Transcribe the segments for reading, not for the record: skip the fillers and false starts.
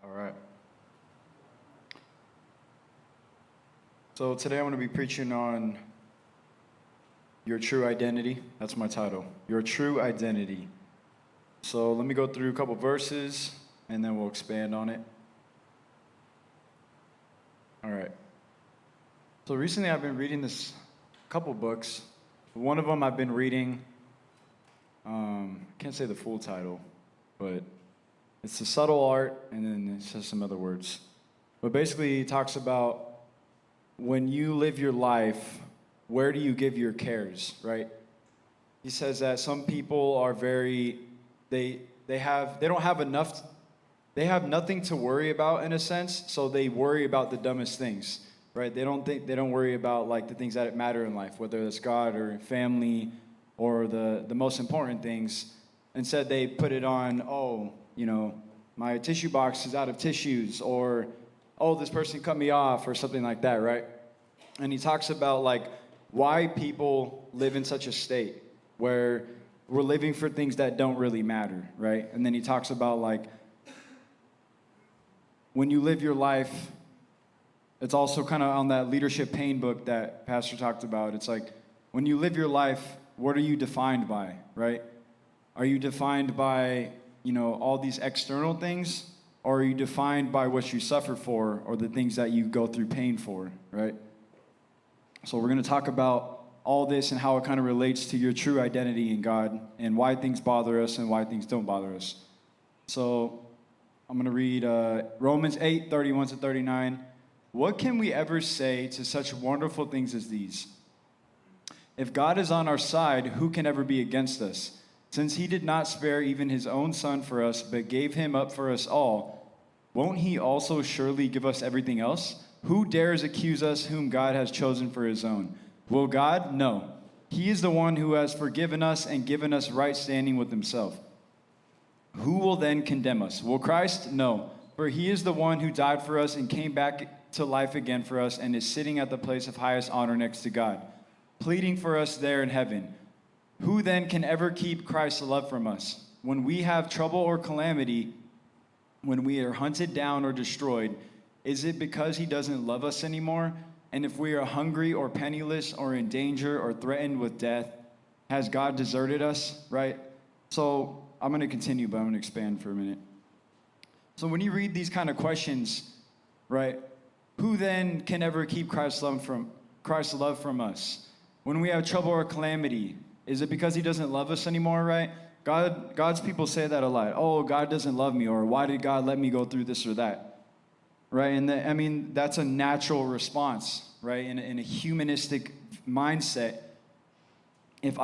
All right. So today I'm going to be preaching on your true identity. That's my title. Your true identity. So let me go through a couple verses and then we'll expand on it. All right. So recently I've been reading this couple books. One of them I've been reading, I can't say the full title, but it's The Subtle Art, and then it says some other words. But basically, it talks about when you live your life, where do you give your cares, right? He says that some people are they don't have enough, they have nothing to worry about in a sense, so they worry about the dumbest things, right? They don't worry about like the things that matter in life, whether it's God or family or the most important things. Instead, they put it on, my tissue box is out of tissues, or, oh, this person cut me off, or something like that, right? And he talks about, like, why people live in such a state where we're living for things that don't really matter, right? And then he talks about, like, when you live your life, it's also kind of on that leadership pain book that Pastor talked about. It's like, when you live your life, what are you defined by, right? Are you defined by, all these external things, or are you defined by what you suffer for or the things that you go through pain for, right? So we're going to talk about all this and how it kind of relates to your true identity in God and why things bother us and why things don't bother us. So I'm going to read Romans 8:31-39. What can we ever say to such wonderful things as these? If God is on our side, who can ever be against us? Since he did not spare even his own son for us, but gave him up for us all, won't he also surely give us everything else? Who dares accuse us whom God has chosen for his own? Will God? No. He is the one who has forgiven us and given us right standing with himself. Who will then condemn us? Will Christ? No. For he is the one who died for us and came back to life again for us and is sitting at the place of highest honor next to God, pleading for us there in heaven. Who then can ever keep Christ's love from us? When we have trouble or calamity, when we are hunted down or destroyed, is it because he doesn't love us anymore? And if we are hungry or penniless or in danger or threatened with death, has God deserted us, right? So I'm going to continue, but I'm going to expand for a minute. So when you read these kind of questions, right, who then can ever keep Christ's love from us? When we have trouble or calamity, is it because he doesn't love us anymore, right? God's people say that a lot. Oh, God doesn't love me, or why did God let me go through this or that, right? And that's a natural response, right? In a humanistic mindset, if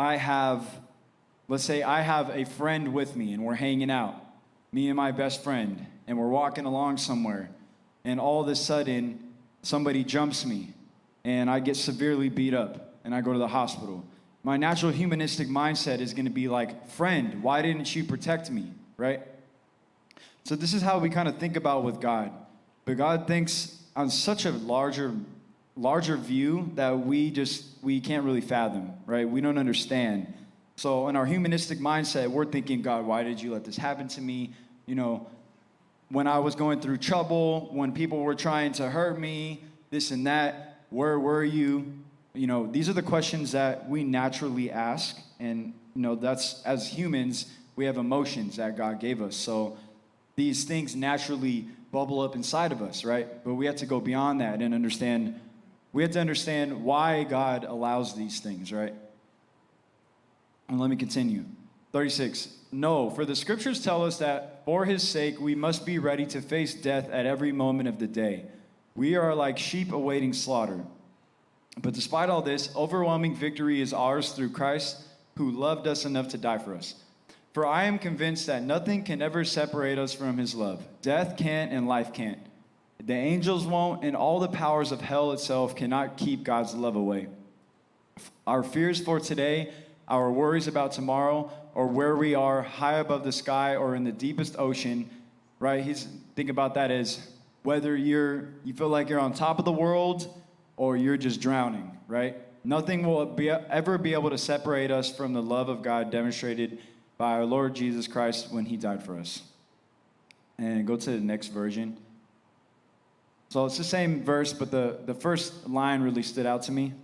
let's say I have a friend with me and we're hanging out, me and my best friend, and we're walking along somewhere, and all of a sudden somebody jumps me and I get severely beat up and I go to the hospital. My natural humanistic mindset is going to be like, friend, why didn't you protect me, right? So this is how we kind of think about with God. But God thinks on such a larger view that we can't really fathom, right? We don't understand. So in our humanistic mindset, we're thinking, God, why did you let this happen to me? When I was going through trouble, when people were trying to hurt me, this and that, where were you? These are the questions that we naturally ask. And, that's, as humans, we have emotions that God gave us. So these things naturally bubble up inside of us, right? But we have to go beyond that and understand, we have to understand why God allows these things, right? And let me continue. 36. No, for the scriptures tell us that for his sake, we must be ready to face death at every moment of the day. We are like sheep awaiting slaughter. But despite all this, overwhelming victory is ours through Christ, who loved us enough to die for us. For I am convinced that nothing can ever separate us from his love. Death can't and life can't. The angels won't, and all the powers of hell itself cannot keep God's love away. Our fears for today, our worries about tomorrow, or where we are high above the sky or in the deepest ocean, right? Think about that as whether you feel like you're on top of the world or you're just drowning, right? Nothing will ever be able to separate us from the love of God demonstrated by our Lord Jesus Christ when he died for us. and go to the next version. So it's the same verse, but the first line really stood out to me.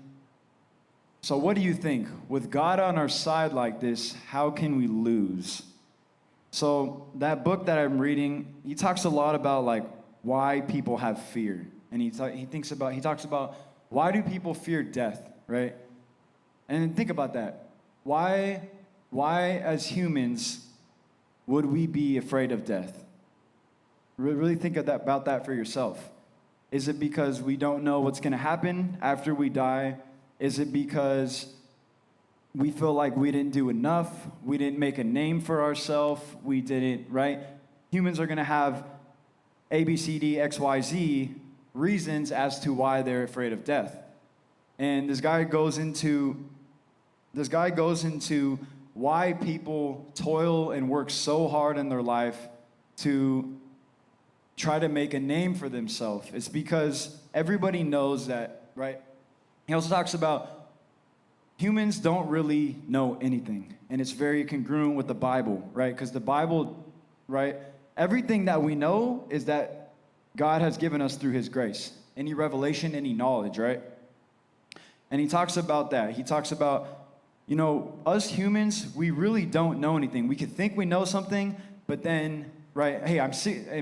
So what do you think? With God on our side like this, how can we lose? So that book that I'm reading, he talks a lot about like why people have fear. And he talks about why do people fear death, right? And think about that. Why as humans would we be afraid of death? Really think about that for yourself. Is it because we don't know what's going to happen after we die? Is it because we feel like we didn't do enough? We didn't make a name for ourselves? We didn't, right? Humans are going to have A, B, C, D, X, Y, Z reasons as to why they're afraid of death. And this guy goes into why people toil and work so hard in their life to try to make a name for themselves. It's because everybody knows that, right? He also talks about humans don't really know anything. And it's very congruent with the Bible, right? Because the Bible, right? Everything that we know is that God has given us through his grace. Any revelation, any knowledge, right? And he talks about that. He talks about, us humans, we really don't know anything. We could think we know something, but then, right,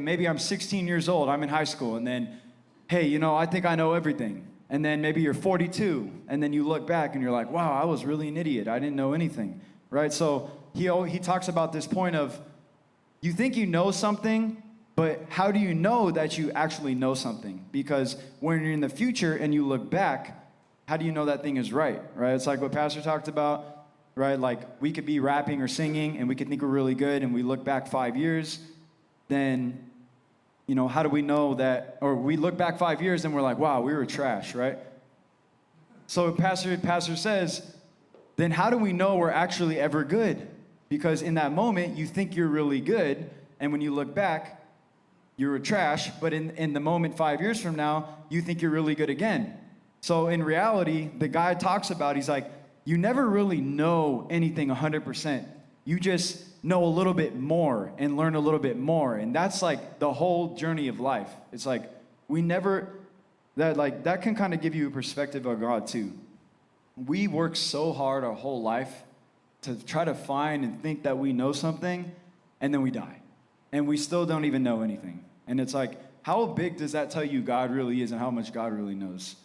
maybe I'm 16 years old, I'm in high school, and then, hey, I think I know everything. And then maybe you're 42, and then you look back and you're like, wow, I was really an idiot. I didn't know anything, right? So he talks about this point of, you think you know something, but how do you know that you actually know something? Because when you're in the future and you look back, how do you know that thing is right? It's like what Pastor talked about, right? Like we could be rapping or singing and we could think we're really good and we look back 5 years, then, how do we know that, or we look back 5 years and we're like, wow, we were trash, right? So Pastor says, then how do we know we're actually ever good? Because in that moment, you think you're really good, and when you look back, you're trash, but in the moment 5 years from now, you think you're really good again. So in reality, the guy talks about, he's like, you never really know anything 100%. You just know a little bit more and learn a little bit more. And that's like the whole journey of life. It's like that can kind of give you a perspective of God too. We work so hard our whole life to try to find and think that we know something, and then we die. And we still don't even know anything. And it's like, how big does that tell you God really is and how much God really knows?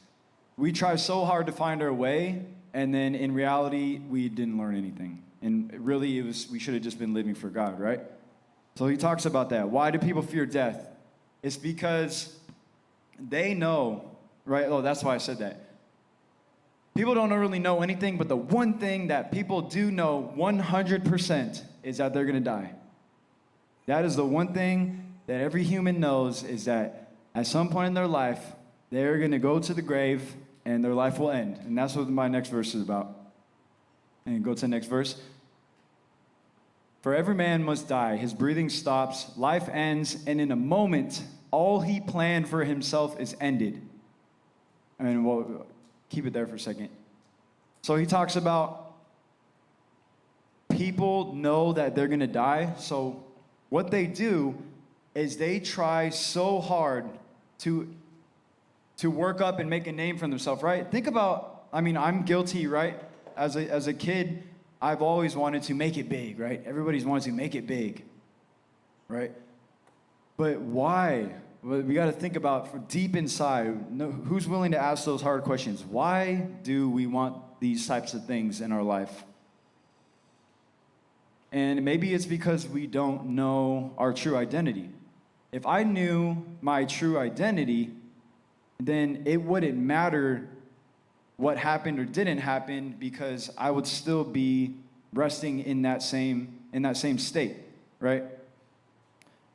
We try so hard to find our way, and then in reality, we didn't learn anything. And really, we should have just been living for God, right? So he talks about that. Why do people fear death? It's because they know, right? Oh, that's why I said that. People don't really know anything, but the one thing that people do know 100% is that they're going to die. That is the one thing that every human knows, is that at some point in their life, they're going to go to the grave and their life will end. And that's what my next verse is about. And go to the next verse. For every man must die. His breathing stops. Life ends. And in a moment, all he planned for himself is ended. And we'll keep it there for a second. So he talks about people know that they're going to die. So what they do is they try so hard to work up and make a name for themselves, right? Think about, I'm guilty, right? As a kid, I've always wanted to make it big, right? Everybody's wanted to make it big, right? But why? Well, we got to think about deep inside. Who's willing to ask those hard questions? Why do we want these types of things in our life? And maybe it's because we don't know our true identity. If I knew my true identity, then it wouldn't matter what happened or didn't happen, because I would still be resting in that same state, right?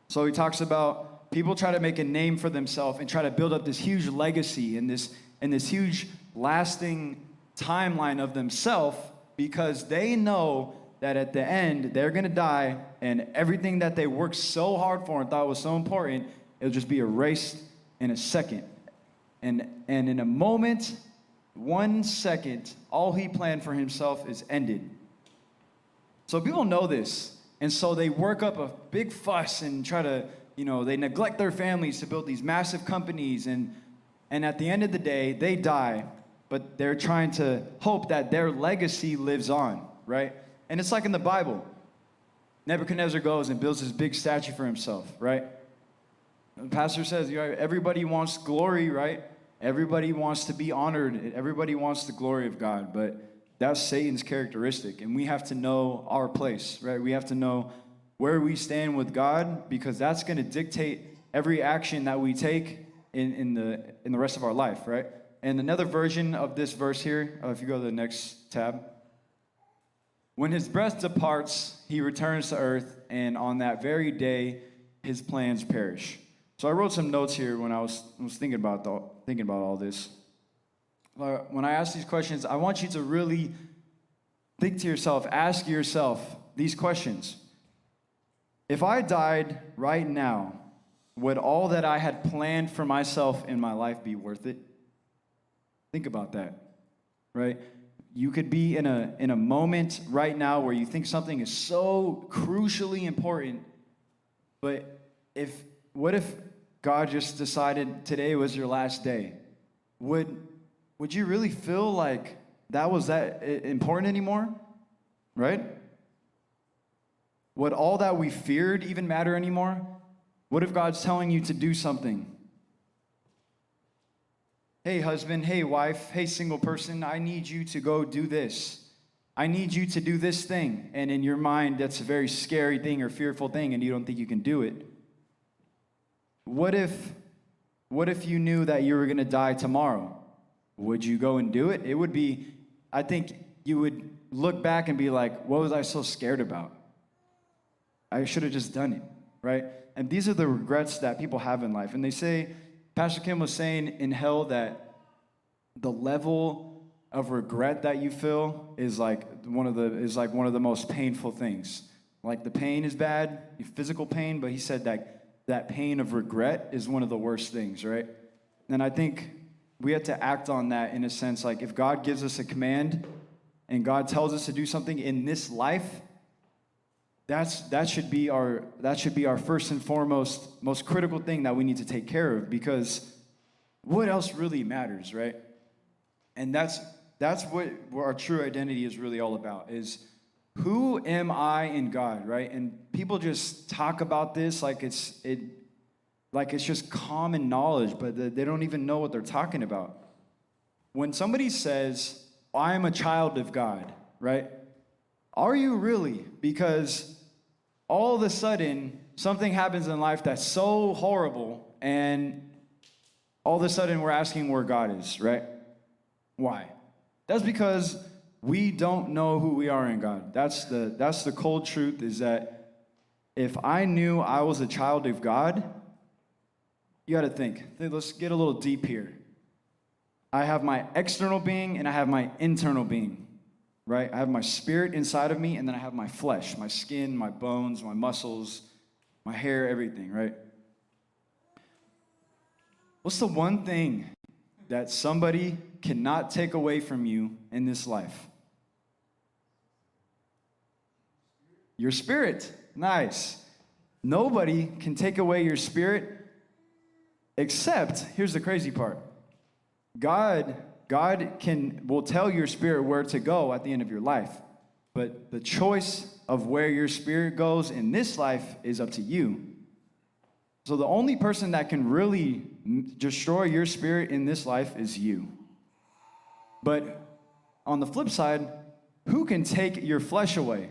So he talks about people try to make a name for themselves and try to build up this huge legacy and this huge lasting timeline of themselves, because they know that at the end they're going to die, and everything that they worked so hard for and thought was so important, it'll just be erased in a second. And in a moment, 1 second, all he planned for himself is ended. So people know this, and so they work up a big fuss and try to, they neglect their families to build these massive companies, and at the end of the day, they die, but they're trying to hope that their legacy lives on, right? And it's like in the Bible. Nebuchadnezzar goes and builds this big statue for himself, right? The pastor says, everybody wants glory, right? Everybody wants to be honored. Everybody wants the glory of God, but that's Satan's characteristic, and we have to know our place, right? We have to know where we stand with God, because that's going to dictate every action that we take in the rest of our life, right? And another version of this verse here, if you go to the next tab. When his breath departs, he returns to earth, and on that very day, his plans perish. So I wrote some notes here when I was thinking about all this. When I ask these questions, I want you to really think to yourself, ask yourself these questions. If I died right now, would all that I had planned for myself in my life be worth it? Think about that, right? You could be in a moment right now where you think something is so crucially important, but what if God just decided today was your last day? Would you really feel like that was that important anymore, right? Would all that we feared even matter anymore? What if God's telling you to do something? Hey, husband, hey, wife, hey, single person, I need you to go do this. I need you to do this thing. And in your mind, that's a very scary thing or fearful thing, and you don't think you can do it. What if you knew that you were going to die tomorrow? Would you go and do it? It would be, I think you would look back and be like, what was I so scared about? I should have just done it, right? And these are the regrets that people have in life. And they say, Pastor Kim was saying in hell that the level of regret that you feel is like one of the most painful things. Like the pain is bad, physical pain, but he said that pain of regret is one of the worst things, right? And I think we have to act on that in a sense. Like if God gives us a command and God tells us to do something in this life, that should be our first and foremost, most critical thing that we need to take care of, because what else really matters, right? And that's what our true identity is really all about, is who am I in God, right? And people just talk about this like it's just common knowledge, but they don't even know what they're talking about. When somebody says, I am a child of God, right? Are you really? Because all of a sudden, something happens in life that's so horrible, and all of a sudden we're asking where God is, right? Why? That's because we don't know who we are in God. That's the cold truth, is that if I knew I was a child of God, you got to think. Let's get a little deep here. I have my external being and I have my internal being, right? I have my spirit inside of me, and then I have my flesh, my skin, my bones, my muscles, my hair, everything, right? What's the one thing that somebody cannot take away from you in this life? Your spirit. Nice. Nobody can take away your spirit, except, here's the crazy part. God will tell your spirit where to go at the end of your life. But the choice of where your spirit goes in this life is up to you. So the only person that can really destroy your spirit in this life is you. But on the flip side, who can take your flesh away?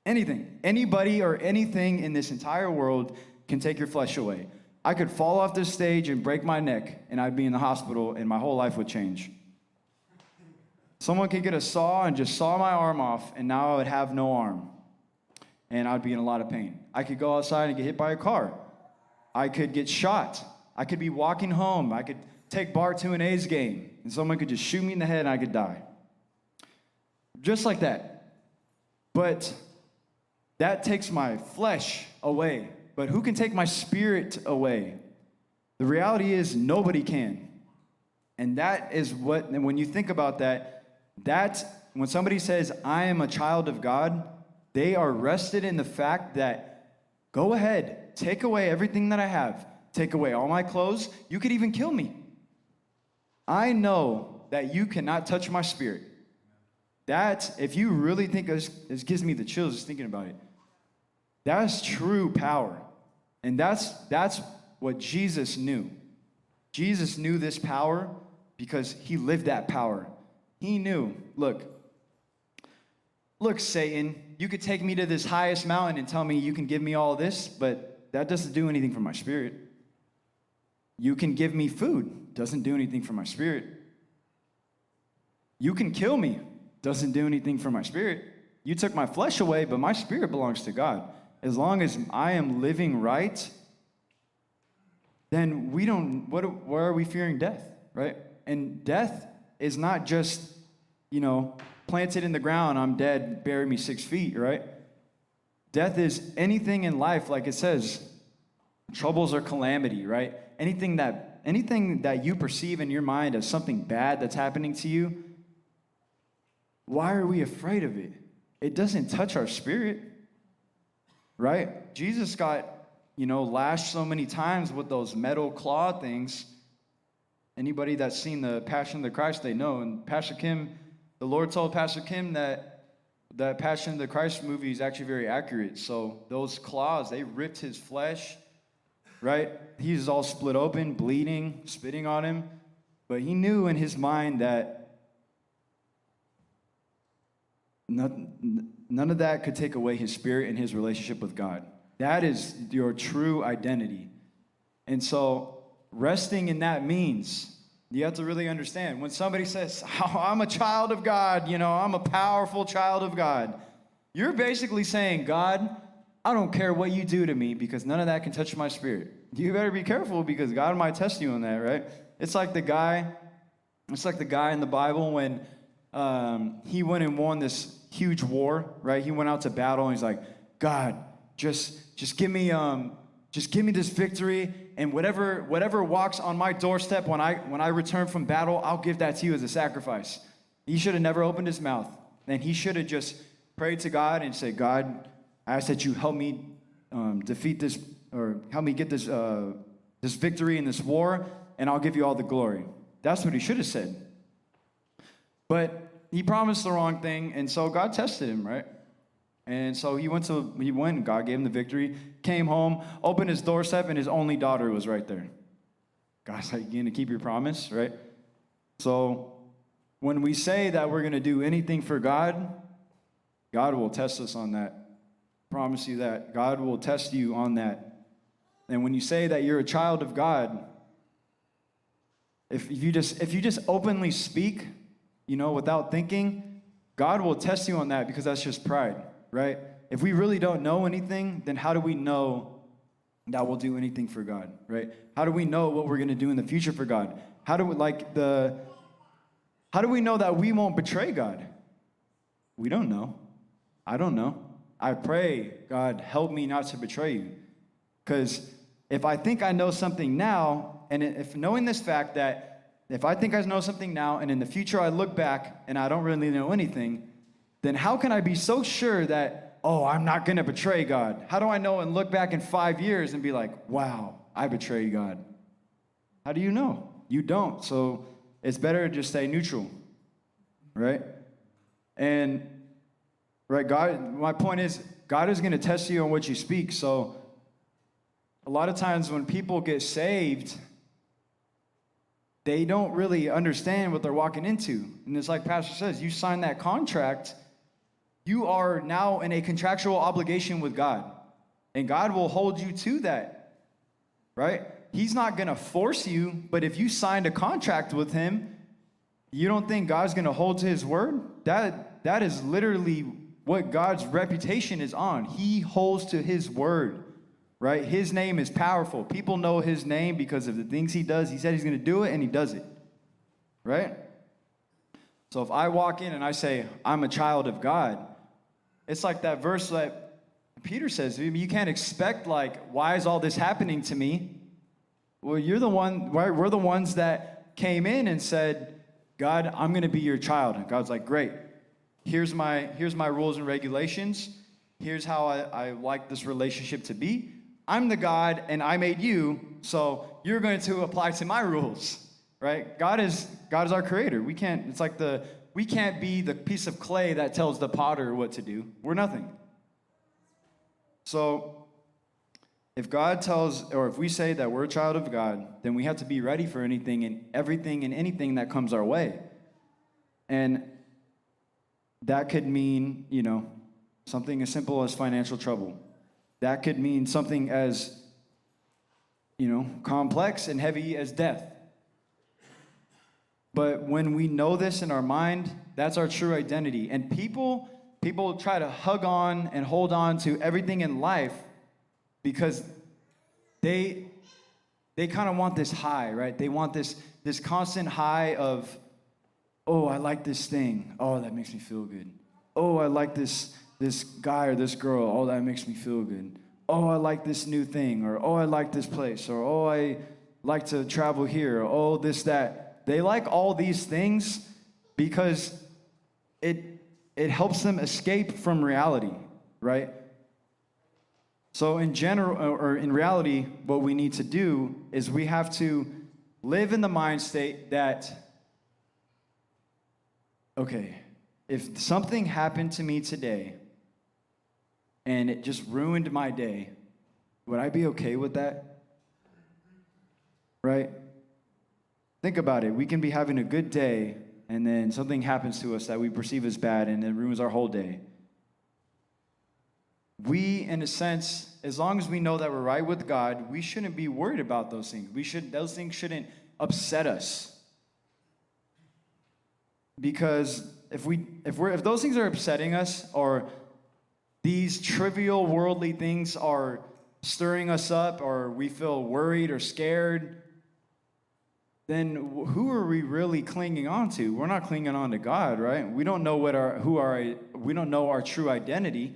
Anything. Anybody or anything in this entire world can take your flesh away. I could fall off this stage and break my neck, and I'd be in the hospital, and my whole life would change. Someone could get a saw and just saw my arm off, and now I would have no arm, and I'd be in a lot of pain. I could go outside and get hit by a car. I could get shot. I could be walking home. I could take Bart to an A's game, and someone could just shoot me in the head, and I could die. Just like that. But that takes my flesh away. But who can take my spirit away? The reality is nobody can. And that is what, and when you think about that, when somebody says, I am a child of God, they are rested in the fact that Go ahead. Take away everything that I have. Take away all my clothes. You could even kill me. I know that you cannot touch my spirit. That, if you really think this gives me the chills just thinking about it. That's true power. And that's what Jesus knew. Jesus knew this power because he lived that power. He knew, look, Satan, you could take me to this highest mountain and tell me you can give me all this, but that doesn't do anything for my spirit. You can give me food, doesn't do anything for my spirit. You can kill me, doesn't do anything for my spirit. You took my flesh away, but my spirit belongs to God. As long as I am living right, then where are we fearing death, right? And death is not just, planted in the ground, I'm dead, bury me 6 feet, right? Death is anything in life, like it says, troubles or calamity, right? Anything that you perceive in your mind as something bad that's happening to you, why are we afraid of it? It doesn't touch our spirit, right? Jesus got, lashed so many times with those metal claw things. Anybody that's seen the Passion of the Christ, they know. And Pastor Kim, the Lord told Pastor Kim that Passion of the Christ movie is actually very accurate. So those claws, they ripped his flesh, right? He's all split open, bleeding, spitting on him. But he knew in his mind that none of that could take away his spirit and his relationship with God. That is your true identity. And so resting in that means you have to really understand. When somebody says, oh, I'm a child of God, I'm a powerful child of God, you're basically saying, God, I don't care what you do to me because none of that can touch my spirit. You better be careful because God might test you on that, right? It's like the guy in the Bible when he went and won this huge war, right? He went out to battle and he's like, God, just give me this victory, and whatever walks on my doorstep when I return from battle, I'll give that to you as a sacrifice. He should have never opened his mouth. And he should have just prayed to God and said, God, I ask that you help me defeat this, or help me get this victory in this war, and I'll give you all the glory. That's what he should have said. But he promised the wrong thing, and so God tested him, right? And so he went, God gave him the victory, came home, opened his doorstep, and his only daughter was right there. God's like, you going to keep your promise, right? So when we say that we're going to do anything for God, God will test us on that. I promise you that. God will test you on that. And when you say that you're a child of God, if you just openly speak, without thinking, God will test you on that because that's just pride. Right? If we really don't know anything, then how do we know that we'll do anything for God? Right? How do we know what we're going to do in the future for God? How do we know that we won't betray God? We don't know. I don't know. I pray, God, help me not to betray you. Because if I think I know something now, and if knowing this fact that if I think I know something now, and in the future I look back and I don't really know anything, then how can I be so sure that, I'm not going to betray God? How do I know and look back in 5 years and be like, wow, I betrayed God? How do you know? You don't. So it's better to just stay neutral, right? And, right, God, my point is, God is going to test you on what you speak. So a lot of times when people get saved, they don't really understand what they're walking into. And it's like Pastor says, you sign that contract, you are now in a contractual obligation with God. And God will hold you to that, right? He's not going to force you, but if you signed a contract with him, you don't think God's going to hold to his word? That is literally what God's reputation is on. He holds to his word, right? His name is powerful. People know his name because of the things he does. He said he's going to do it, and he does it, right? So if I walk in and I say, I'm a child of God, it's like that verse that Peter says, you can't expect, why is all this happening to me? Well, you're the one, right? We're the ones that came in and said, God, I'm going to be your child. And God's like, great. Here's my rules and regulations. here's how I like this relationship to be. I'm the God and I made you, so you're going to apply to my rules, right? God is our creator. We can't be the piece of clay that tells the potter what to do. We're nothing. So if God tells, or if we say that we're a child of God, then we have to be ready for anything and everything and anything that comes our way. And that could mean, something as simple as financial trouble. That could mean something as, complex and heavy as death. But when we know this in our mind, that's our true identity. And people try to hug on and hold on to everything in life because they kind of want this high, right? They want this constant high of, oh, I like this thing. Oh, that makes me feel good. Oh, I like this guy or this girl. Oh, that makes me feel good. Oh, I like this new thing. Or, oh, I like this place. Or, oh, I like to travel here. Or, oh, this, that. They like all these things because it helps them escape from reality, right? So in general, or in reality, what we need to do is we have to live in the mind state that, okay, if something happened to me today and it just ruined my day, would I be okay with that? Right? Think about it. We can be having a good day and then something happens to us that we perceive as bad and it ruins our whole day. We, in a sense, as long as we know that we're right with God, we shouldn't be worried about those things. Those things shouldn't upset us. Because if those things are upsetting us, or these trivial worldly things are stirring us up, or we feel worried or scared, then who are we really clinging on to? We're not clinging on to God, right? We don't know we don't know our true identity.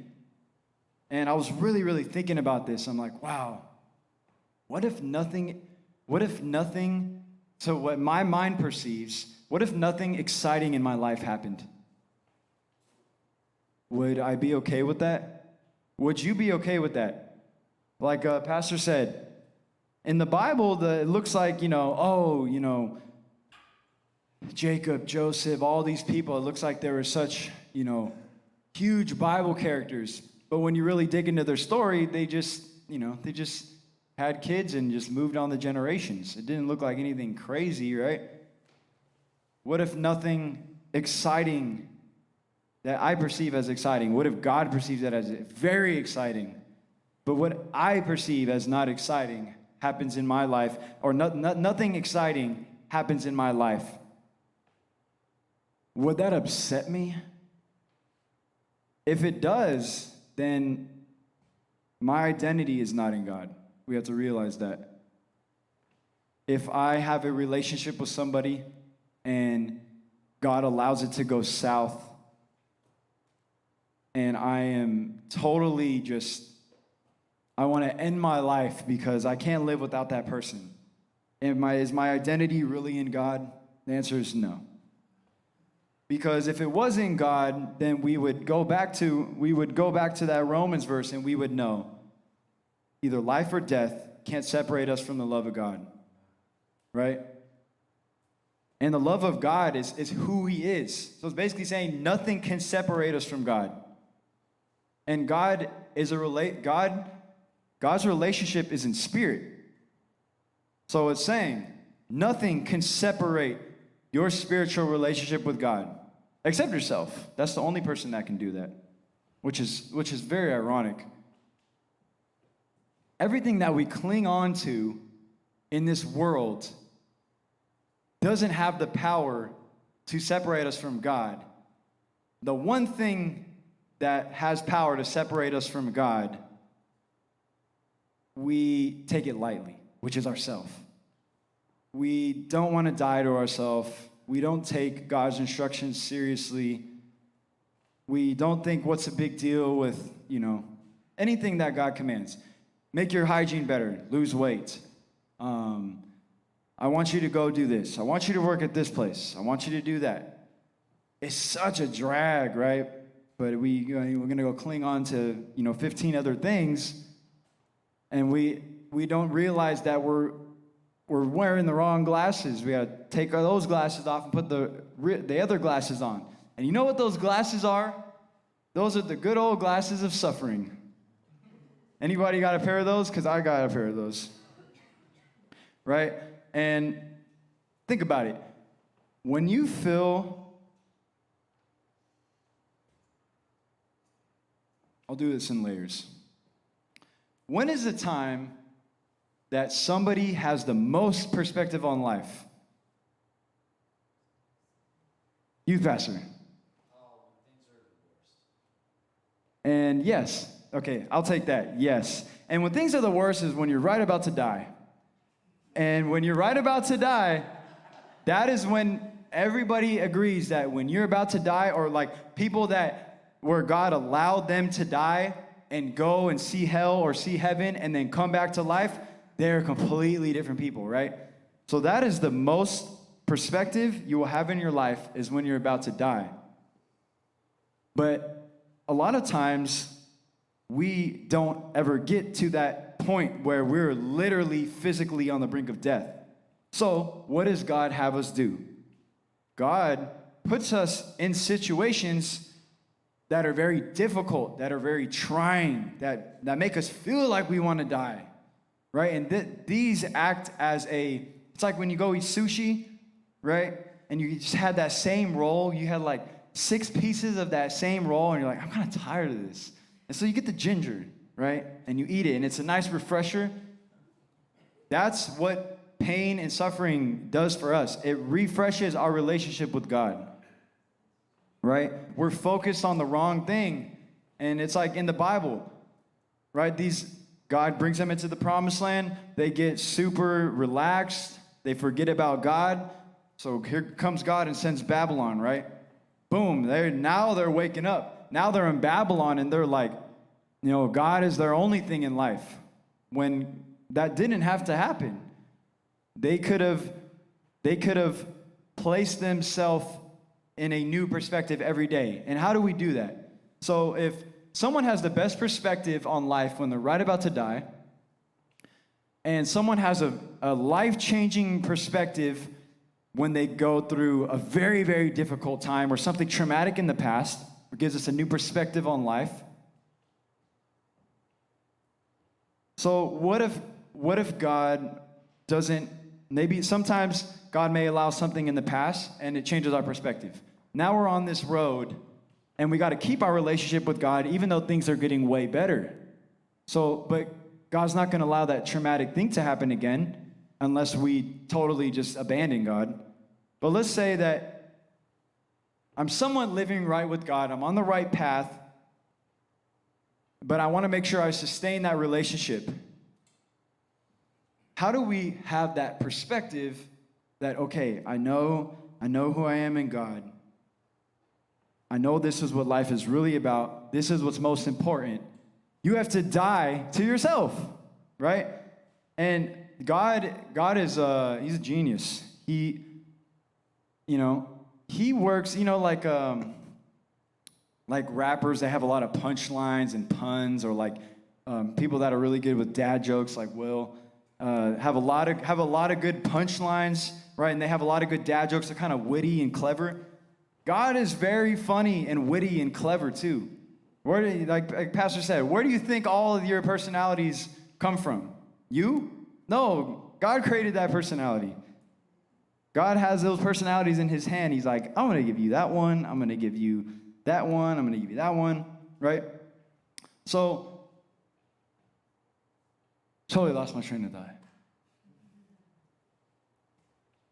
And I was really, really thinking about this. I'm like, wow, what if nothing, so what my mind perceives, what if nothing exciting in my life happened? Would I be okay with that? Would you be okay with that? Like Pastor said, in the Bible, it looks like, Jacob, Joseph, all these people, it looks like they were such, huge Bible characters. But when you really dig into their story, they just had kids and just moved on the generations. It didn't look like anything crazy, right? What if nothing exciting that I perceive as exciting? What if God perceives that as very exciting? But what I perceive as not exciting happens in my life, or nothing exciting happens in my life. Would that upset me? If it does, then my identity is not in God. We have to realize that. If I have a relationship with somebody and God allows it to go south, and I am totally I want to end my life because I can't live without that person. Is my identity really in God? The answer is no. Because if it was in God, then we would go back to that Romans verse and we would know either life or death can't separate us from the love of God. Right? And the love of God is who he is. So it's basically saying nothing can separate us from God. And God's relationship is in spirit. So it's saying nothing can separate your spiritual relationship with God, except yourself. That's the only person that can do that, which is very ironic. Everything that we cling on to in this world doesn't have the power to separate us from God. The one thing that has power to separate us from God, we take it lightly, which is ourself. We don't want to die to ourselves. We don't take God's instructions seriously. We don't think, what's a big deal with, anything that God commands. Make your hygiene better, lose weight. I want you to go do this. I want you to work at this place. I want you to do that. It's such a drag, right? but we're going to go cling on to, 15 other things, and we don't realize that we're wearing the wrong glasses. We got to take those glasses off and put the other glasses on. And you know what those glasses are? Those are the good old glasses of suffering. Anybody got a pair of those? Because I got a pair of those. Right? And think about it. When you feel, I'll do this in layers. When is the time that somebody has the most perspective on life? Youth pastor. And yes, okay, I'll take that, yes. And when things are the worst is when you're right about to die. And when you're right about to die, that is when everybody agrees that when you're about to die, or like people that where God allowed them to die and go and see hell or see heaven and then come back to life, they're completely different people, right? So that is the most perspective you will have in your life, is when you're about to die. But a lot of times, we don't ever get to that point where we're literally physically on the brink of death. So, what does God have us do? God puts us in situations that are very difficult, that are very trying, that make us feel like we want to die, right? And these act as it's like when you go eat sushi, right? And you just had that same roll, you had like 6 pieces of that same roll, and you're like, I'm kind of tired of this. And so you get the ginger, right? And you eat it, and it's a nice refresher. That's what pain and suffering does for us. It refreshes our relationship with God, right? We're focused on the wrong thing. And it's like in the Bible, right? God brings them into the promised land. They get super relaxed. They forget about God. So here comes God and sends Babylon, right? Boom, now they're waking up. Now they're in Babylon, and they're like, God is their only thing in life. When that didn't have to happen. They could have placed themselves in a new perspective every day. And how do we do that? So if someone has the best perspective on life when they're right about to die, and someone has a life-changing perspective when they go through a very, very difficult time or something traumatic in the past, it gives us a new perspective on life. So what if God doesn't, maybe sometimes God may allow something in the past and it changes our perspective. Now we're on this road and we got to keep our relationship with God even though things are getting way better. So, but God's not going to allow that traumatic thing to happen again unless we totally just abandon God. But let's say that I'm somewhat living right with God. I'm on the right path, but I want to make sure I sustain that relationship. How do we have that perspective that, okay, I know who I am in God. I know this is what life is really about. This is what's most important. You have to die to yourself, right? And God is he's a genius. He works, like rappers that have a lot of punchlines and puns, or like people that are really good with dad jokes, like Will, have a lot of good punchlines, right? And they have a lot of good dad jokes. They're kind of witty and clever. God is very funny and witty and clever too. Like Pastor said, where do you think all of your personalities come from? You? No, God created that personality. God has those personalities in his hand. He's like, I'm going to give you that one. I'm going to give you that one. I'm going to give you that one, right? So, totally lost my train of thought.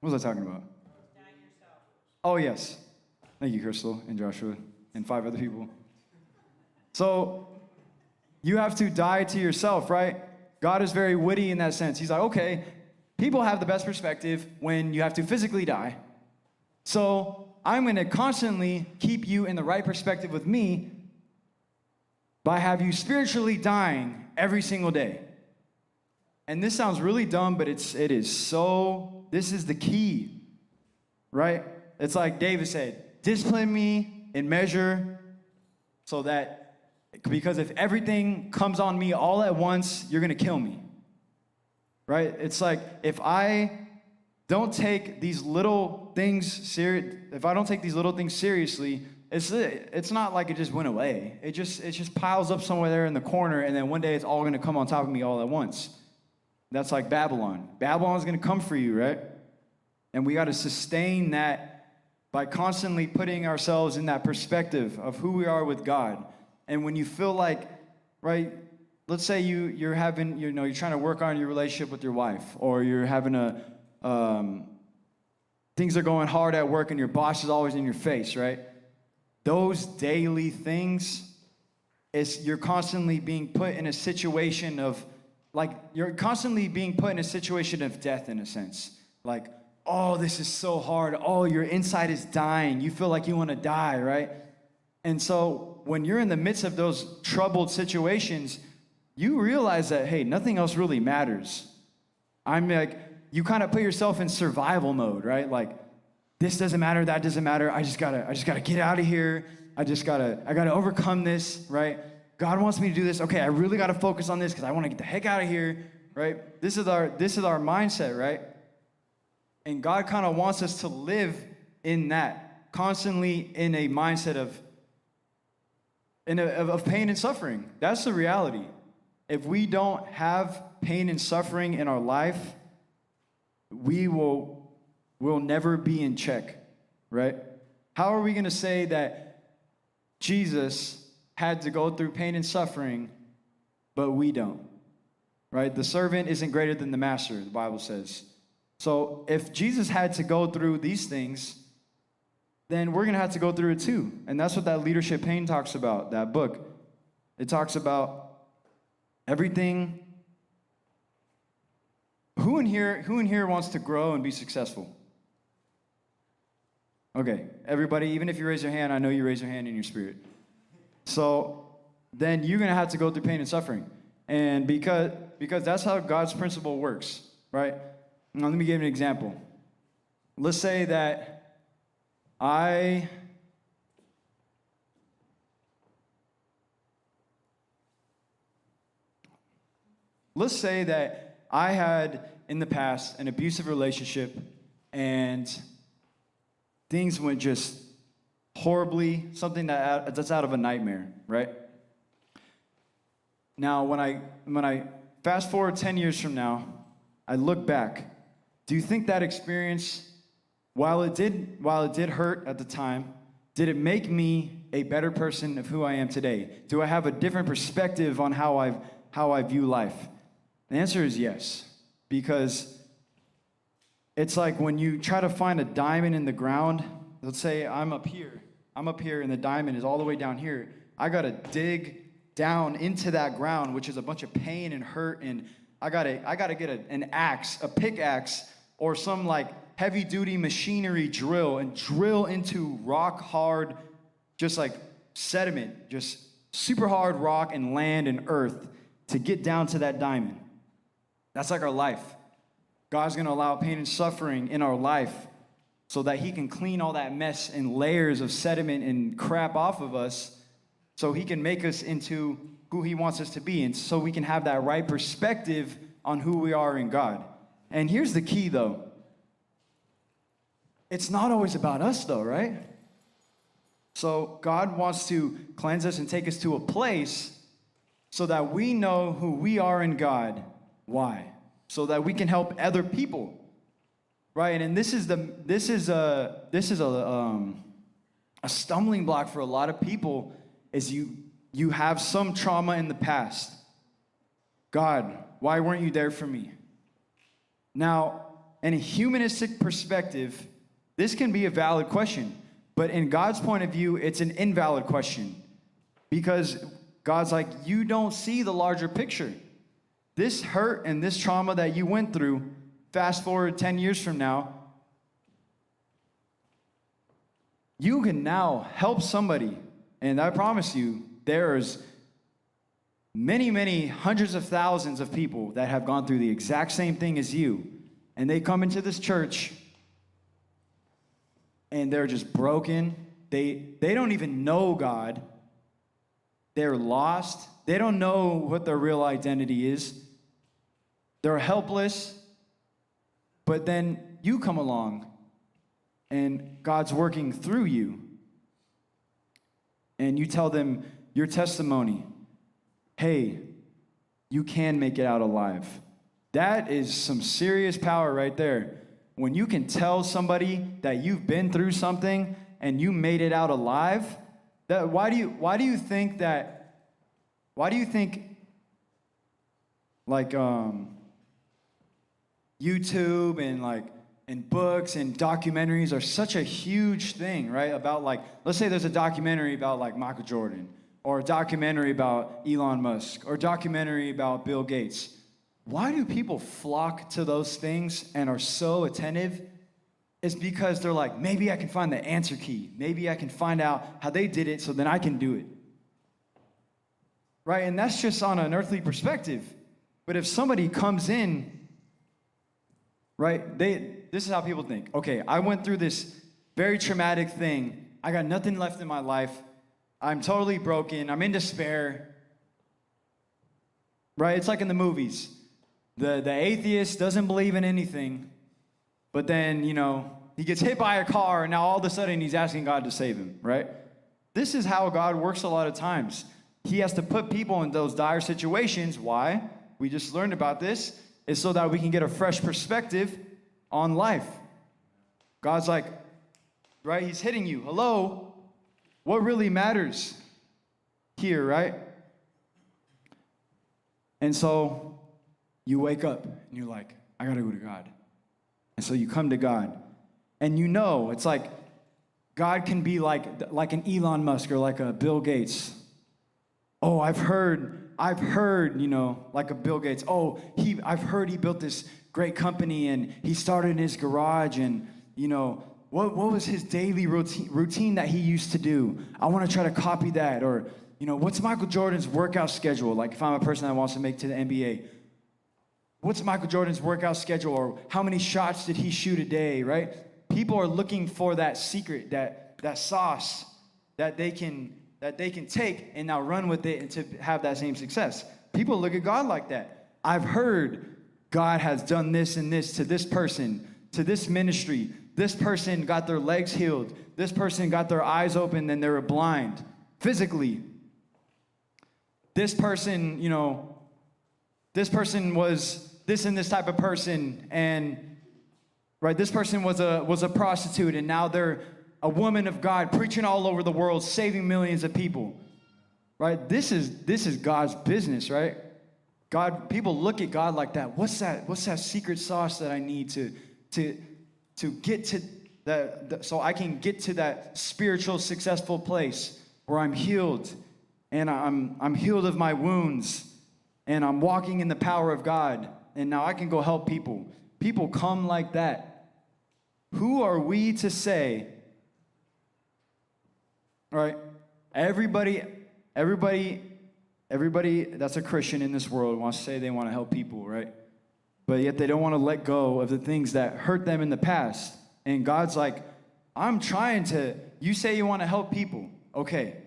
What was I talking about? Oh, yes. Thank you, Crystal and Joshua and 5 other people. So, you have to die to yourself, right? God is very witty in that sense. He's like, okay, people have the best perspective when you have to physically die. So I'm going to constantly keep you in the right perspective with me by have you spiritually dying every single day. And this sounds really dumb, but it is so, this is the key, right? It's like David said, discipline me in measure So that, because if everything comes on me all at once, you're going to kill me. Right? It's like, if I don't take these little things seriously, it's not like it just went away. It just piles up somewhere there in the corner, and then one day it's all going to come on top of me all at once. That's like Babylon. Babylon's going to come for you, right? And we got to sustain that by constantly putting ourselves in that perspective of who we are with God. And when you feel like, right, let's say you're having, you're trying to work on your relationship with your wife, or you're having things are going hard at work and your boss is always in your face, right? Those daily things, you're constantly being put in a situation of, you're constantly being put in a situation of death in a sense. Like, oh, this is so hard. Oh, your inside is dying. You feel like you want to die, right? And so when you're in the midst of those troubled situations, you realize that, hey, nothing else really matters. You kind of put yourself in survival mode, right? Like, this doesn't matter, that doesn't matter. I just gotta get out of here. I gotta overcome this, right? God wants me to do this. Okay, I really gotta focus on this because I want to get the heck out of here, right? This is our mindset, right? And God kind of wants us to live in that, constantly in a mindset of pain and suffering. That's the reality. If we don't have pain and suffering in our life, we'll never be in check, right? How are we going to say that Jesus had to go through pain and suffering, but we don't, right? The servant isn't greater than the master, the Bible says. So if Jesus had to go through these things, then we're going to have to go through it too. And that's what that Leadership Pain talks about, that book. It talks about everything. Who in here wants to grow and be successful? Okay, everybody, even if you raise your hand, I know you raise your hand in your spirit. So then you're going to have to go through pain and suffering. And because that's how God's principle works, right? Now, let me give you an example. Let's say that Let's say that I had, in the past, an abusive relationship, and things went just horribly, something that's out of a nightmare, right? Now, when I fast forward 10 years from now, I look back. Do you think that experience, while it did hurt at the time, did it make me a better person of who I am today? Do I have a different perspective on how I view life? The answer is yes, because it's like when you try to find a diamond in the ground. Let's say I'm up here, and the diamond is all the way down here. I gotta dig down into that ground, which is a bunch of pain and hurt, and I gotta get an axe, a pickaxe, or some like heavy-duty machinery drill, and drill into rock hard, just like sediment, just super hard rock and land and earth to get down to that diamond. That's like our life. God's gonna allow pain and suffering in our life so that he can clean all that mess and layers of sediment and crap off of us, so he can make us into who he wants us to be, and so we can have that right perspective on who we are in God. And here's the key, though. It's not always about us, though, right? So God wants to cleanse us and take us to a place so that we know who we are in God. Why? So that we can help other people, right? And this is a stumbling block for a lot of people. Is you have some trauma in the past. God, why weren't you there for me? Now, in a humanistic perspective, this can be a valid question, but in God's point of view, it's an invalid question, because God's like, you don't see the larger picture. This hurt and this trauma that you went through, fast forward 10 years from now, you can now help somebody. And I promise you, there's many, many hundreds of thousands of people that have gone through the exact same thing as you. And they come into this church and they're just broken. They don't even know God. They're lost. They don't know what their real identity is. They're helpless. But then you come along and God's working through you. And you tell them your testimony. Hey, you can make it out alive. That is some serious power right there. When you can tell somebody that you've been through something and you made it out alive, why do you think like YouTube and books and documentaries are such a huge thing, right? About like, let's say there's a documentary about like Michael Jordan, or a documentary about Elon Musk, or a documentary about Bill Gates. Why do people flock to those things and are so attentive? It's because they're like, maybe I can find the answer key. Maybe I can find out how they did it so then I can do it. Right? And that's just on an earthly perspective. But if somebody comes in, right, this is how people think. Okay, I went through this very traumatic thing. I got nothing left in my life. I'm totally broken. I'm in despair. Right? It's like in the movies. The atheist doesn't believe in anything, but then, he gets hit by a car, and now all of a sudden he's asking God to save him, right? This is how God works a lot of times. He has to put people in those dire situations. Why? We just learned about this. Is so that we can get a fresh perspective on life. God's like, right? He's hitting you. Hello? What really matters here, right? And so you wake up and you're like, I gotta go to God. And so you come to God. And it's like God can be like an Elon Musk or like a Bill Gates. Oh, I've heard, like a Bill Gates. Oh, I've heard he built this great company and he started in his garage and, what was his daily routine that he used to do? I want to try to copy that. Or, what's Michael Jordan's workout schedule? Like if I'm a person that wants to make to the NBA, what's Michael Jordan's workout schedule? Or how many shots did he shoot a day, right? People are looking for that secret, that sauce that they can take and now run with it and to have that same success. People look at God like that. I've heard God has done this and this to this person, to this ministry. This person got their legs healed. This person got their eyes open and they were blind physically. This person, this person was this and this type of person, and right, this person was a prostitute, and now they're a woman of God preaching all over the world, saving millions of people. Right? This is God's business, right? People look at God like that. What's that secret sauce that I need to get to that so I can get to that spiritual successful place where I'm healed and I'm healed of my wounds and I'm walking in the power of God and now I can go help people. People come like that. Who are we to say, right? Everybody that's a Christian in this world wants to say they want to help people, right? But yet they don't want to let go of the things that hurt them in the past. And God's like, you say you want to help people. Okay,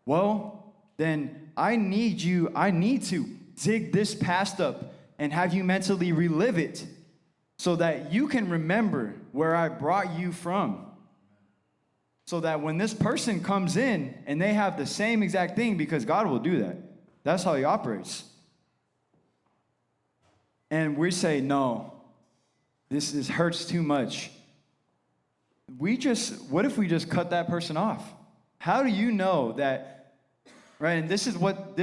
well, then I need to dig this past up and have you mentally relive it so that you can remember where I brought you from. So that when this person comes in and they have the same exact thing, because God will do that. That's how he operates. And we say, no, this hurts too much. What if we just cut that person off? How do you know that, right? And this is what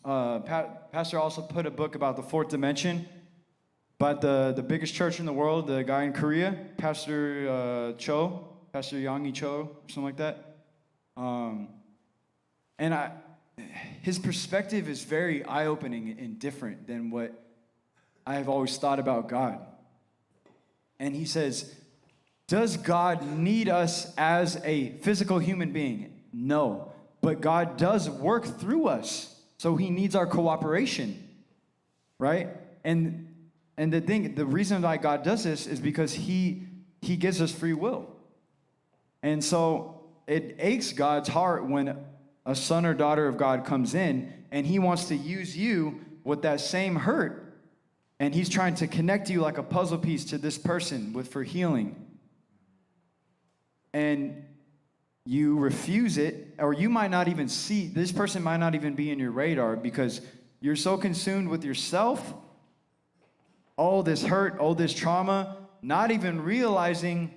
Pastor also put a book about the fourth dimension, about the biggest church in the world, the guy in Korea, Pastor Yonggi Cho, or something like that. His perspective is very eye-opening and different than what I have always thought about God. And he says, does God need us as a physical human being? No. But God does work through us. So he needs our cooperation, right? And the reason why God does this is because he gives us free will. And so it aches God's heart when a son or daughter of God comes in, and he wants to use you with that same hurt. And he's trying to connect you like a puzzle piece to this person for healing. And you refuse it, or you might not even see, this person might not even be in your radar because you're so consumed with yourself, all this hurt, all this trauma, not even realizing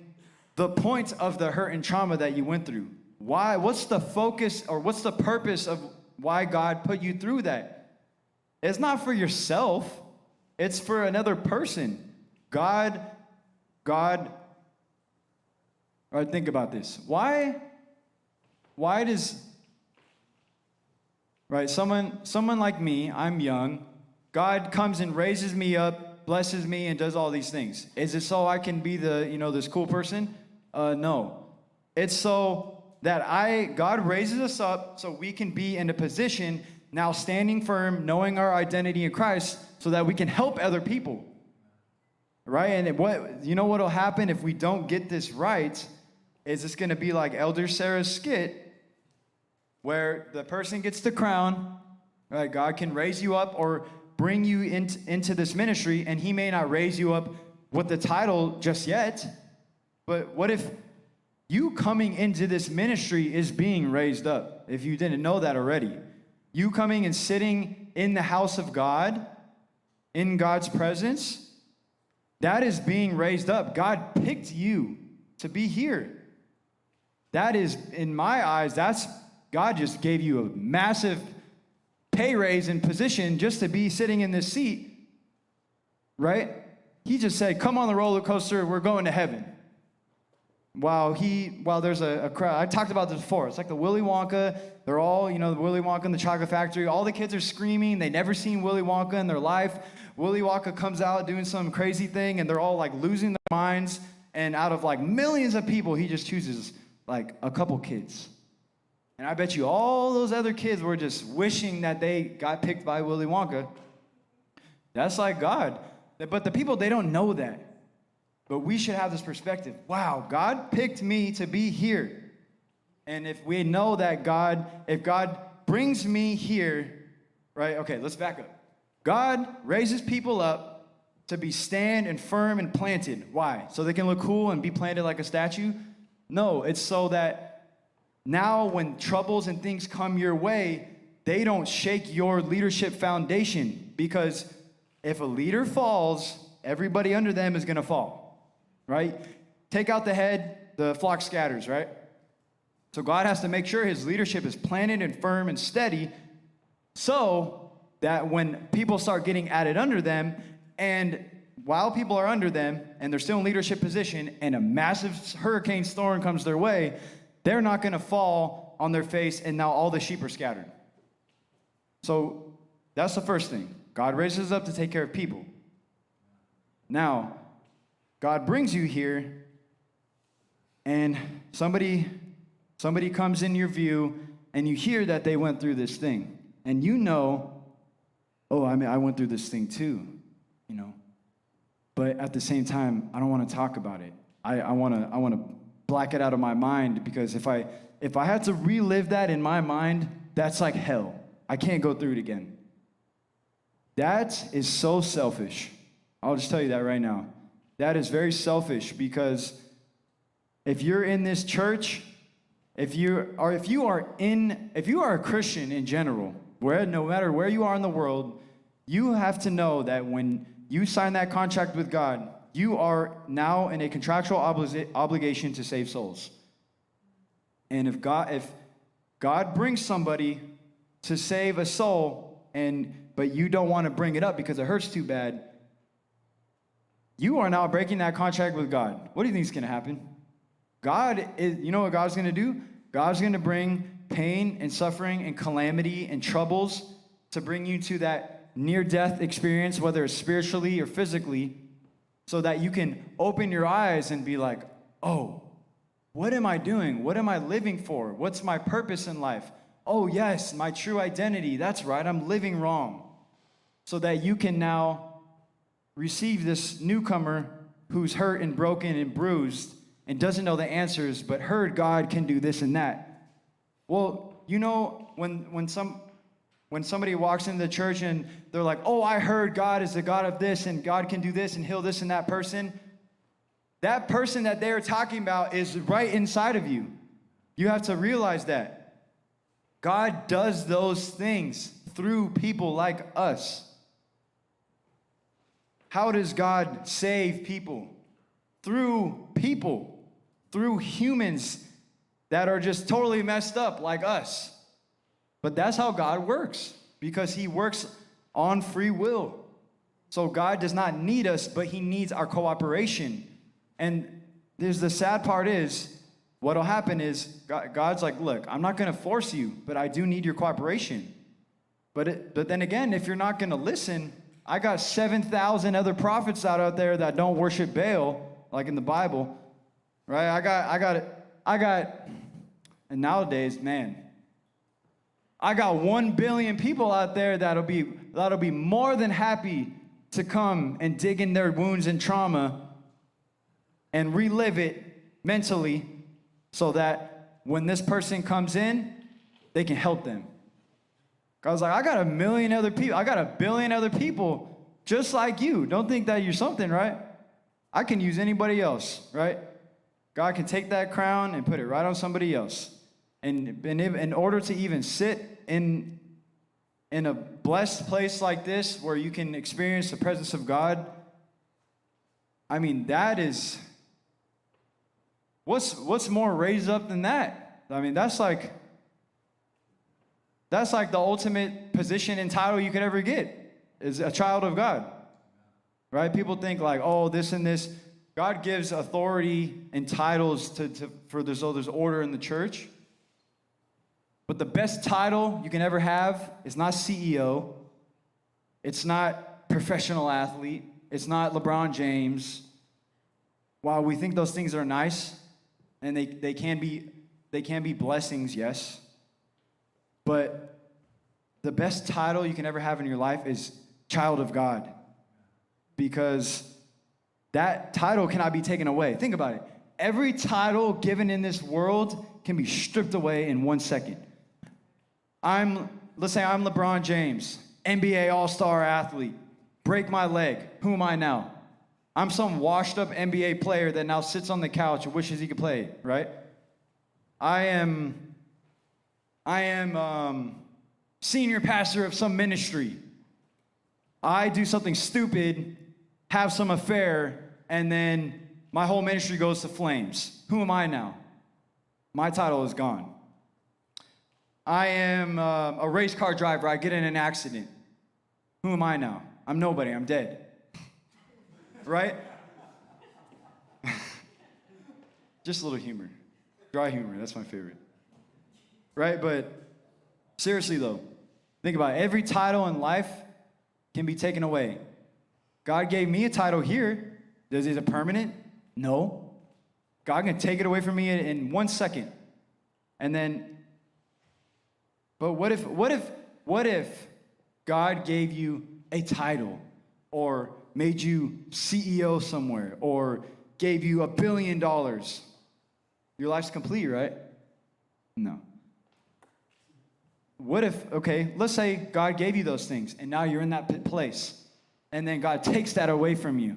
the point of the hurt and trauma that you went through. Why? What's the focus or what's the purpose of why God put you through that? It's not for yourself. It's for another person. God, all right, think about this. Why does, right, someone like me, I'm young, God comes and raises me up, blesses me, and does all these things. Is it so I can be this cool person? No. It's so that God raises us up so we can be in a position now standing firm, knowing our identity in Christ, so that we can help other people. Right? And what'll happen if we don't get this right is it's going to be like Elder Sarah's skit, where the person gets the crown, right? God can raise you up or bring you into this ministry, and he may not raise you up with the title just yet, but what if you coming into this ministry is being raised up, if you didn't know that already? You coming and sitting in the house of God, in God's presence, that is being raised up. God picked you to be here. That is, in my eyes, God just gave you a massive pay raise and position just to be sitting in this seat, right? He just said, come on the roller coaster, we're going to heaven. While there's a crowd, I talked about this before. It's like the Willy Wonka. They're all, the Willy Wonka in the chocolate factory. All the kids are screaming. They never seen Willy Wonka in their life. Willy Wonka comes out doing some crazy thing, and they're all like losing their minds. And out of like millions of people, he just chooses like a couple kids. And I bet you all those other kids were just wishing that they got picked by Willy Wonka. That's like God. But the people, they don't know that. But we should have this perspective. Wow, God picked me to be here. And if we know that if God brings me here, right? Okay, let's back up. God raises people up to be stand and firm and planted. Why? So they can look cool and be planted like a statue? No, it's so that now when troubles and things come your way, they don't shake your leadership foundation. Because if a leader falls, everybody under them is going to fall. Right? Take out the head, the flock scatters, right? So God has to make sure his leadership is planted and firm and steady so that when people start getting added under them, and while people are under them and they're still in leadership position and a massive hurricane storm comes their way, they're not going to fall on their face and now all the sheep are scattered. So that's the first thing. God raises up to take care of people. Now, God brings you here, and somebody comes in your view, and you hear that they went through this thing, and I went through this thing too, But at the same time, I don't want to talk about it. I want to black it out of my mind, because if I had to relive that in my mind, that's like hell. I can't go through it again. That is so selfish. I'll just tell you that right now. That is very selfish, because if you're in this church, if you are a Christian in general, no matter where you are in the world, you have to know that when you sign that contract with God, you are now in a contractual obligation to save souls. And if God brings somebody to save a soul, but you don't want to bring it up because it hurts too bad, you are now breaking that contract with God. What do you think is going to happen? You know what God's going to do? God's going to bring pain and suffering and calamity and troubles to bring you to that near-death experience, whether it's spiritually or physically, so that you can open your eyes and be like, oh, what am I doing? What am I living for? What's my purpose in life? Oh, yes, my true identity. That's right, I'm living wrong. So that you can now receive this newcomer who's hurt and broken and bruised and doesn't know the answers, but heard God can do this and that. Well, when somebody walks into the church and they're like, oh, I heard God is the God of this and God can do this and heal this and that person that they're talking about is right inside of you. You have to realize that. God does those things through people like us. How does God save people? Through people, through humans that are just totally messed up like us. But that's how God works, because he works on free will. So God does not need us, but he needs our cooperation. And there's the sad part is, what'll happen is God's like, look, I'm not going to force you, but I do need your cooperation. But then again, if you're not going to listen, I got 7,000 other prophets out there that don't worship Baal, like in the Bible, right? I got, and nowadays, man, I got 1 billion people out there that'll be more than happy to come and dig in their wounds and trauma and relive it mentally so that when this person comes in, they can help them. God's like, I got 1 million other people. I got 1 billion other people just like you. Don't think that you're something, right? I can use anybody else, right? God can take that crown and put it right on somebody else. And in order to even sit in a blessed place like this where you can experience the presence of God, I mean, that is, what's more raised up than that? I mean, that's like the ultimate position and title you could ever get, is a child of God, right? People think like, oh, this and this. God gives authority and titles for there's order in the church. But the best title you can ever have is not CEO. It's not professional athlete. It's not LeBron James. While we think those things are nice, and they can be blessings, yes. But the best title you can ever have in your life is child of God. Because that title cannot be taken away. Think about it. Every title given in this world can be stripped away in 1 second. Let's say I'm LeBron James, NBA All-Star athlete, break my leg. Who am I now? I'm some washed up NBA player that now sits on the couch and wishes he could play, right? I am senior pastor of some ministry. I do something stupid, have some affair, and then my whole ministry goes to flames. Who am I now? My title is gone. I am a race car driver. I get in an accident. Who am I now? I'm nobody. I'm dead. Right? Just a little humor. Dry humor. That's my favorite. Right? But seriously, though, think about it. Every title in life can be taken away. God gave me a title here. Is it permanent? No. God can take it away from me in 1 second. And then, but what if God gave you a title, or made you CEO somewhere, or gave you $1 billion? Your life's complete, right? No. What if, okay, let's say God gave you those things, and now you're in that place, and then God takes that away from you.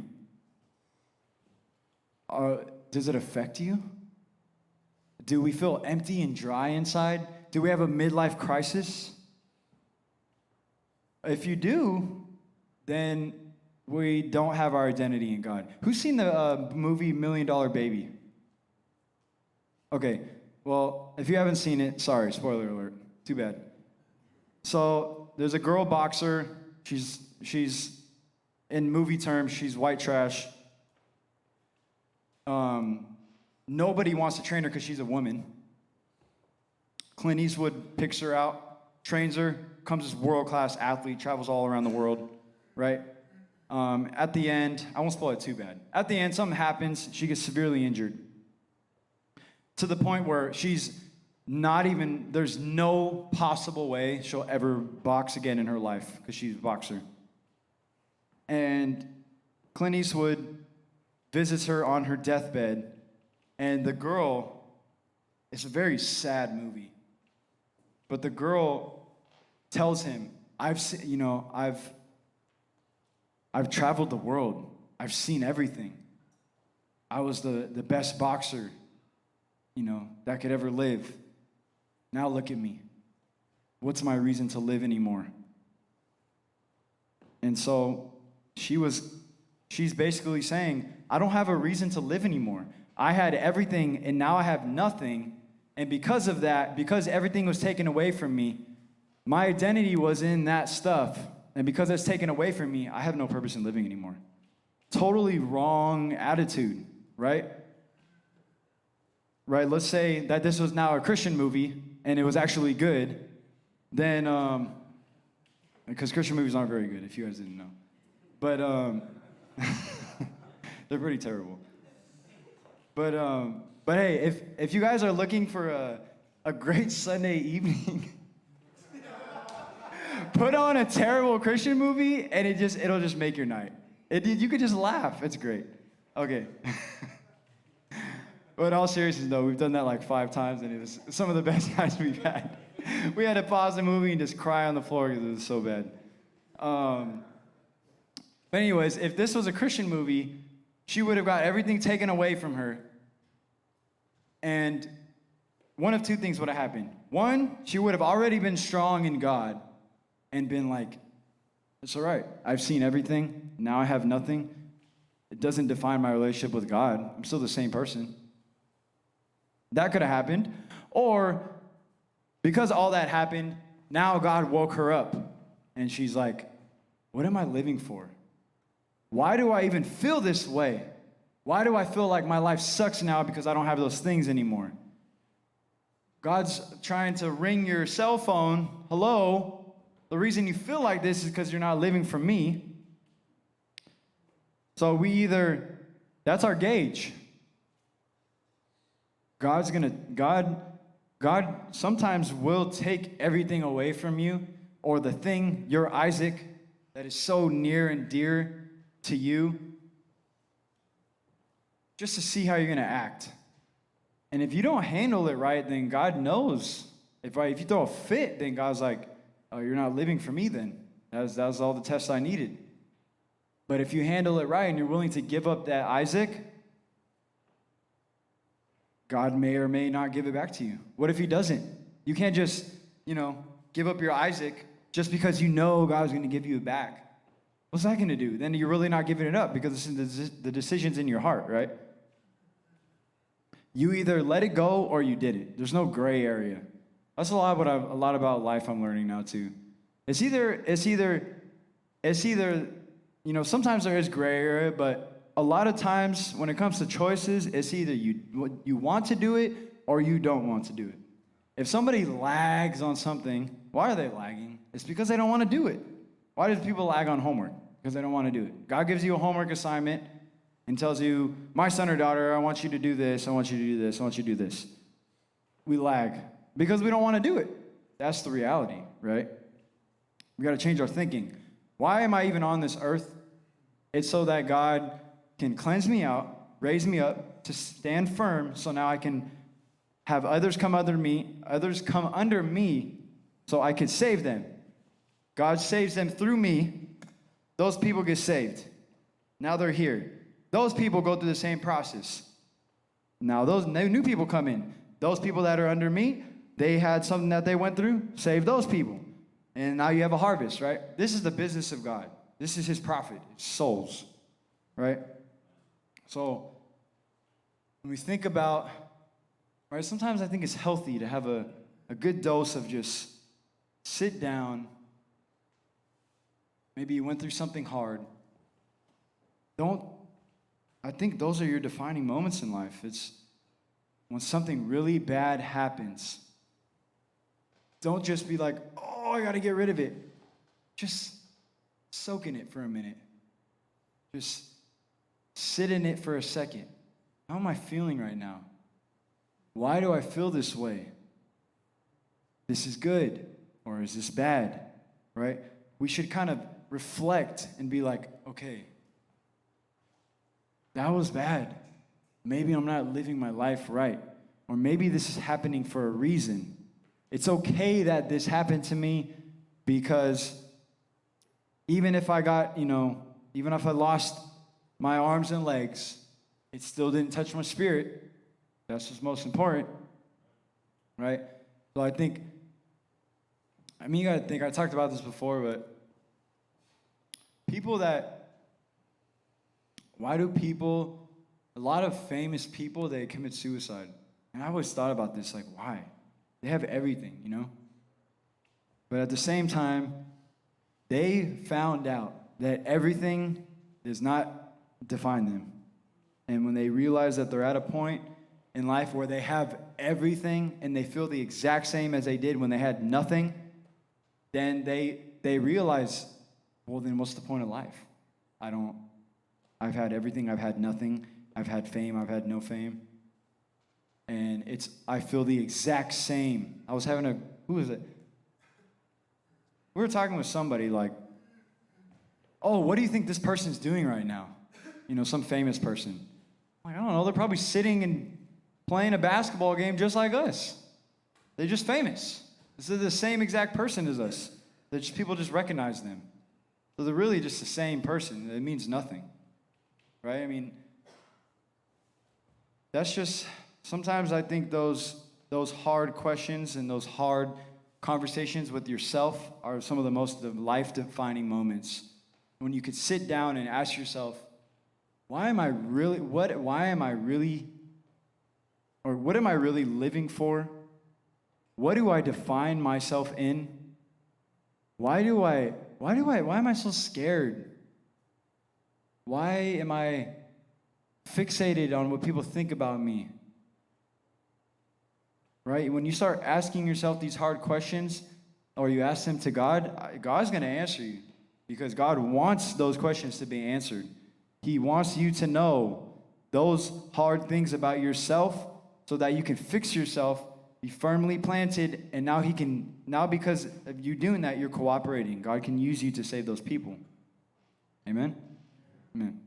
Does it affect you? Do we feel empty and dry inside? Do we have a midlife crisis? If you do, then we don't have our identity in God. Who's seen the movie $1 Million Baby? Okay, well, if you haven't seen it, sorry, spoiler alert. Too bad. So there's a girl boxer. She's in movie terms, she's white trash. Nobody wants to train her because she's a woman. Clint Eastwood picks her out, trains her, becomes this world-class athlete, travels all around the world, right? At the end, I won't spoil it too bad. At the end, something happens. She gets severely injured to the point where she's not even, there's no possible way she'll ever box again in her life because she's a boxer. And Clint Eastwood visits her on her deathbed, and the girl, it's a very sad movie. But the girl tells him, I've traveled the world. I've seen everything. I was the best boxer, that could ever live. Now look at me. What's my reason to live anymore? And so she's basically saying, I don't have a reason to live anymore. I had everything and now I have nothing. And because of that, because everything was taken away from me, my identity was in that stuff. And because it's taken away from me, I have no purpose in living anymore. Totally wrong attitude, right? Right, let's say that this was now a Christian movie and it was actually good, then, because Christian movies aren't very good, if you guys didn't know. But, they're pretty terrible. But hey, if you guys are looking for a great Sunday evening, put on a terrible Christian movie and it'll just make your night. You could just laugh. It's great. Okay. But in all seriousness, though, we've done that like 5 times, and it was some of the best nights we've had. We had to pause the movie and just cry on the floor because it was so bad. But anyways, if this was a Christian movie, she would have got everything taken away from her. And one of 2 things would have happened. One, she would have already been strong in God and been like, it's all right. I've seen everything. Now I have nothing. It doesn't define my relationship with God. I'm still the same person. That could have happened. Or because all that happened, now God woke her up. And she's like, what am I living for? Why do I even feel this way? Why do I feel like my life sucks now because I don't have those things anymore? God's trying to ring your cell phone. Hello? The reason you feel like this is because you're not living for me. So that's our gauge. God sometimes will take everything away from you, or the thing, your Isaac, that is so near and dear to you, just to see how you're going to act. And if you don't handle it right, then God knows. If you throw a fit, then God's like, oh, you're not living for me then. That was all the tests I needed. But if you handle it right and you're willing to give up that Isaac, God may or may not give it back to you. What if he doesn't? You can't just, give up your Isaac just because you know God's going to give you it back. What's that going to do? Then you're really not giving it up because the decision's in your heart, right? You either let it go or you did it. There's no gray area. That's a lot about life I'm learning now too. It's either sometimes there is gray area, but a lot of times when it comes to choices, it's either you want to do it or you don't want to do it. If somebody lags on something, why are they lagging? It's because they don't want to do it. Why do people lag on homework? Because they don't want to do it. God gives you a homework assignment and tells you, my son or daughter, I want you to do this, I want you to do this, I want you to do this. We lag because we don't want to do it. That's the reality, right? We got to change our thinking. Why am I even on this earth? It's so that God can cleanse me out, raise me up to stand firm, so now I can have others come under me so I could save them. God saves them through me. Those people get saved. Now they're here. Those people go through the same process. Now those new people come in. Those people that are under me, they had something that they went through, save those people. And now you have a harvest, right? This is the business of God. This is his profit, it's souls, right? So when we think about, right, sometimes I think it's healthy to have a good dose of just sit down. Maybe you went through something hard. I think those are your defining moments in life. It's when something really bad happens. Don't just be like, oh, I got to get rid of it. Just soak in it for a minute. Just sit in it for a second. How am I feeling right now? Why do I feel this way? This is good, or is this bad, right? We should kind of reflect and be like, okay, that was bad. Maybe I'm not living my life right. Or maybe this is happening for a reason. It's okay that this happened to me, because even if I got, even if I lost my arms and legs, it still didn't touch my spirit. That's what's most important, right? So you gotta think, I talked about this before, but a lot of famous people, they commit suicide. And I always thought about this, like, why? They have everything. But at the same time, they found out that everything does not define them. And when they realize that they're at a point in life where they have everything and they feel the exact same as they did when they had nothing, then they realize, well, then what's the point of life? I've had everything, I've had nothing, I've had fame, I've had no fame. And I feel the exact same. I was having who was it? We were talking with somebody like, oh, what do you think this person's doing right now? Some famous person. I'm like, I don't know, they're probably sitting and playing a basketball game just like us. They're just famous. This is the same exact person as us. People just recognize them. So they're really just the same person. It means nothing, right? That's just, sometimes I think those hard questions and those hard conversations with yourself are some of the most life-defining moments. When you could sit down and ask yourself, what am I really living for? What do I define myself in? Why am I so scared? Why am I fixated on what people think about me? Right? When you start asking yourself these hard questions, or you ask them to God, God's going to answer you, because God wants those questions to be answered. He wants you to know those hard things about yourself so that you can fix yourself, be firmly planted, and now because of you doing that, you're cooperating. God can use you to save those people. Amen? Amen.